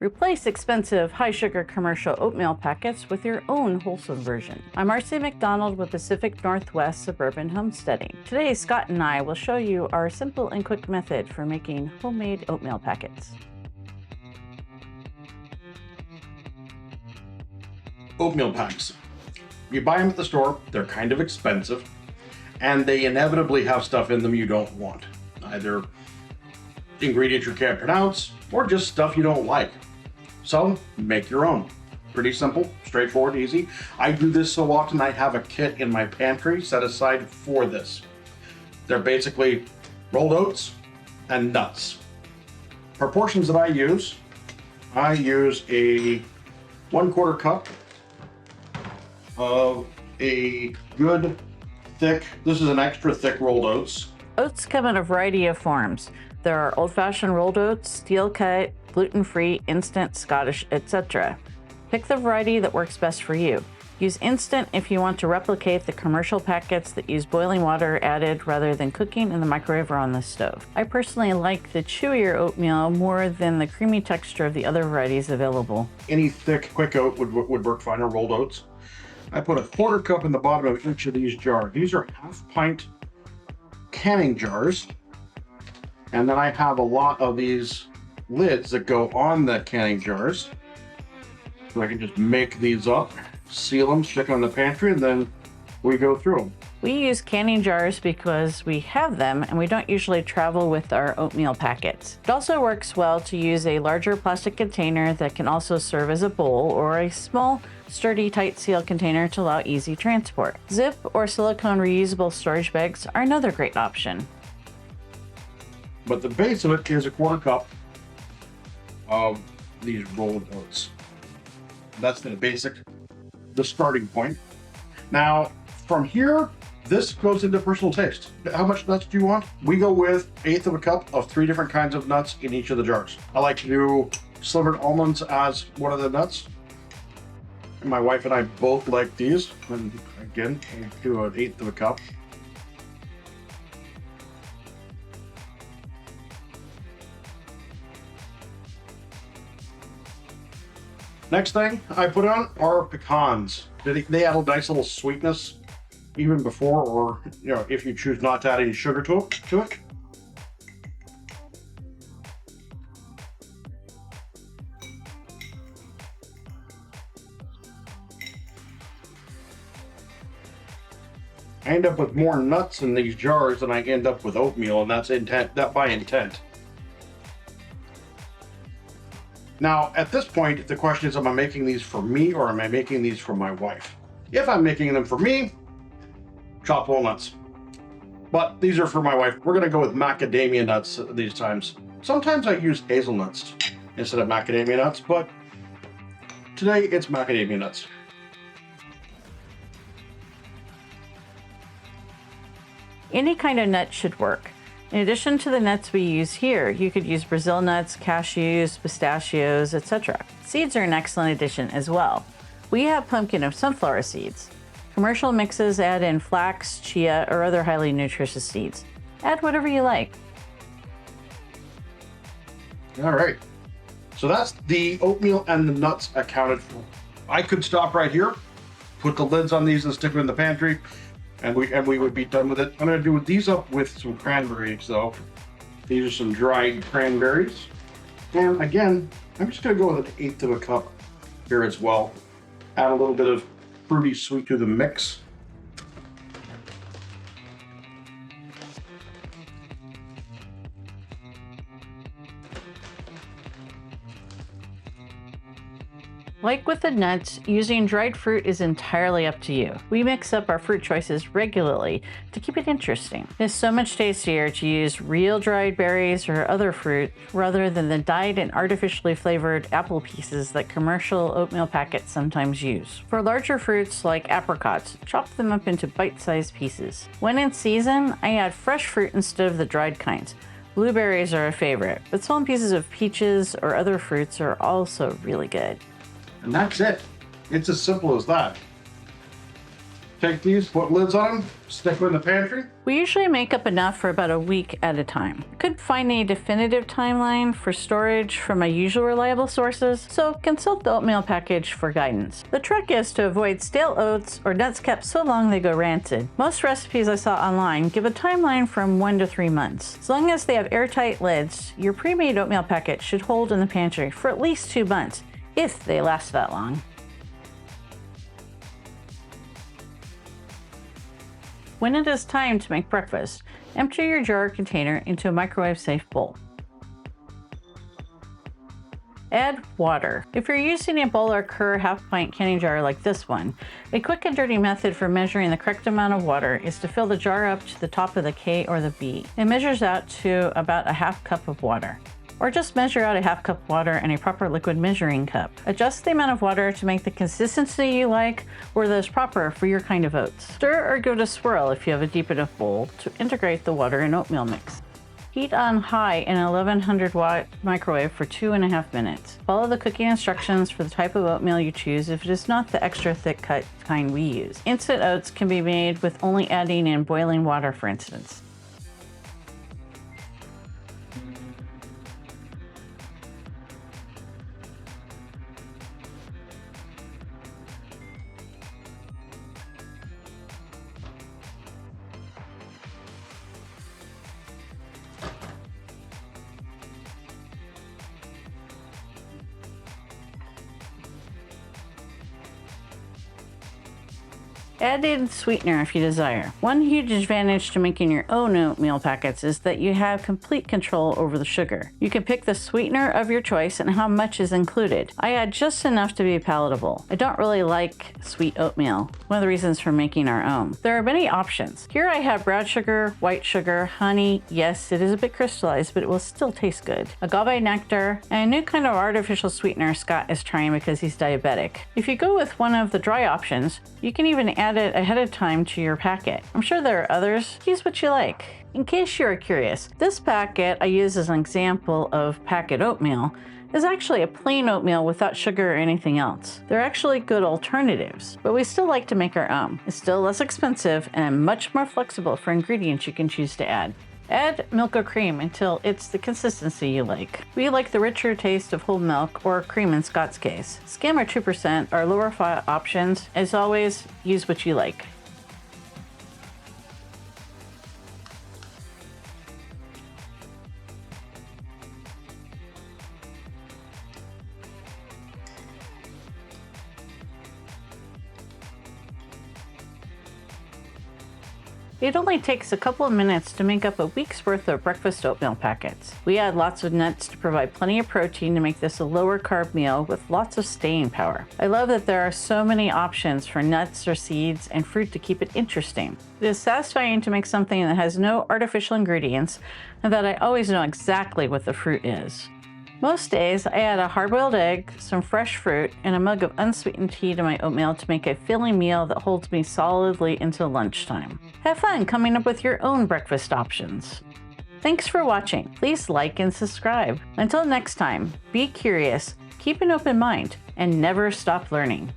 Replace expensive, high-sugar commercial oatmeal packets with your own wholesome version. I'm Marcy McDonald with Pacific Northwest Suburban Homesteading. Today, Scott and I will show you our simple and quick method for making homemade oatmeal packets. Oatmeal packs. You buy them at the store, they're kind of expensive, and they inevitably have stuff in them you don't want. Either ingredients you can't pronounce, or just stuff you don't like. So, make your own. Pretty simple, straightforward, easy. I do this so often I have a kit in my pantry set aside for this. They're basically rolled oats and nuts. Proportions that I use a 1/4 cup of a good thick, this is an extra thick rolled oats. Oats come in a variety of forms. There are old-fashioned rolled oats, steel cut, gluten-free, instant, Scottish, etc. Pick the variety that works best for you. Use instant if you want to replicate the commercial packets that use boiling water added rather than cooking in the microwave or on the stove. I personally like the chewier oatmeal more than the creamy texture of the other varieties available. Any thick, quick oat would work fine, or rolled oats. I put a 1/4 cup in the bottom of each of these jars. These are half-pint canning jars. And then I have a lot of these lids that go on the canning jars. So I can just make these up, seal them, stick them in the pantry, and then we go through them. We use canning jars because we have them and we don't usually travel with our oatmeal packets. It also works well to use a larger plastic container that can also serve as a bowl, or a small, sturdy, tight seal container to allow easy transport. Zip or silicone reusable storage bags are another great option. But the base of it is a 1/4 cup of these rolled oats. That's the starting point. Now, from here, this goes into personal taste. How much nuts do you want? We go with 1/8 of a cup of 3 different kinds of nuts in each of the jars. I like to do slivered almonds as one of the nuts. And my wife and I both like these. And again, I do 1/8 of a cup. Next thing I put on are pecans. They add a nice little sweetness even before, or if you choose not to add any sugar to it. I end up with more nuts in these jars than I end up with oatmeal, and that by intent. Now, at this point, the question is, am I making these for me or am I making these for my wife? If I'm making them for me, chopped walnuts. But these are for my wife. We're gonna go with macadamia nuts these times. Sometimes I use hazelnuts instead of macadamia nuts, but today it's macadamia nuts. Any kind of nut should work. In addition to the nuts we use here, you could use Brazil nuts, cashews, pistachios, etc. Seeds are an excellent addition as well. We have pumpkin or sunflower seeds. Commercial mixes add in flax, chia, or other highly nutritious seeds. Add whatever you like. All right, so that's the oatmeal and the nuts accounted for. I could stop right here, put the lids on these and stick them in the pantry, and we would be done with it. I'm gonna do these up with some cranberries though. These are some dried cranberries. And again, I'm just gonna go with 1/8 of a cup here as well. Add a little bit of fruity sweet to the mix. Like with the nuts, using dried fruit is entirely up to you. We mix up our fruit choices regularly to keep it interesting. It's so much tastier to use real dried berries or other fruit rather than the dyed and artificially flavored apple pieces that commercial oatmeal packets sometimes use. For larger fruits like apricots, chop them up into bite-sized pieces. When in season, I add fresh fruit instead of the dried kinds. Blueberries are a favorite, but small pieces of peaches or other fruits are also really good. And that's it. It's as simple as that. Take these, put lids on them, stick them in the pantry. We usually make up enough for about a week at a time. I couldn't find a definitive timeline for storage from my usual reliable sources, so consult the oatmeal package for guidance. The trick is to avoid stale oats or nuts kept so long they go rancid. Most recipes I saw online give a timeline from 1 to 3 months. As long as they have airtight lids, your pre-made oatmeal packet should hold in the pantry for at least 2 months, if they last that long. When it is time to make breakfast, empty your jar container into a microwave-safe bowl. Add water. If you're using a bowl or Kerr half-pint canning jar like this one, a quick and dirty method for measuring the correct amount of water is to fill the jar up to the top of the K or the B. It measures out to about a half cup of water. Or just measure out a half cup of water in a proper liquid measuring cup. Adjust the amount of water to make the consistency you like or that is proper for your kind of oats. Stir or give it a swirl if you have a deep enough bowl to integrate the water and oatmeal mix. Heat on high in an 1100 watt microwave for 2.5 minutes. Follow the cooking instructions for the type of oatmeal you choose if it is not the extra thick cut kind we use. Instant oats can be made with only adding in boiling water, for instance. Add in sweetener if you desire. One huge advantage to making your own oatmeal packets is that you have complete control over the sugar. You can pick the sweetener of your choice and how much is included. I add just enough to be palatable. I don't really like sweet oatmeal, one of the reasons for making our own. There are many options. Here I have brown sugar, white sugar, honey, yes, it is a bit crystallized, but it will still taste good, agave nectar, and a new kind of artificial sweetener Scott is trying because he's diabetic. If you go with one of the dry options, you can even add it ahead of time to your packet. I'm sure there are others. Use what you like. In case you are curious, this packet I use as an example of packet oatmeal is actually a plain oatmeal without sugar or anything else. They're actually good alternatives, but we still like to make our own. It's still less expensive and much more flexible for ingredients you can choose to add. Add milk or cream until it's the consistency you like. We like the richer taste of whole milk or cream in Scott's case. Skim or 2% are lower fat options. As always, use what you like. It only takes a couple of minutes to make up a week's worth of breakfast oatmeal packets. We add lots of nuts to provide plenty of protein to make this a lower carb meal with lots of staying power. I love that there are so many options for nuts or seeds and fruit to keep it interesting. It is satisfying to make something that has no artificial ingredients and that I always know exactly what the fruit is. Most days, I add a hard-boiled egg, some fresh fruit, and a mug of unsweetened tea to my oatmeal to make a filling meal that holds me solidly into lunchtime. Have fun coming up with your own breakfast options. Thanks for watching. Please like and subscribe. Until next time, be curious, keep an open mind, and never stop learning.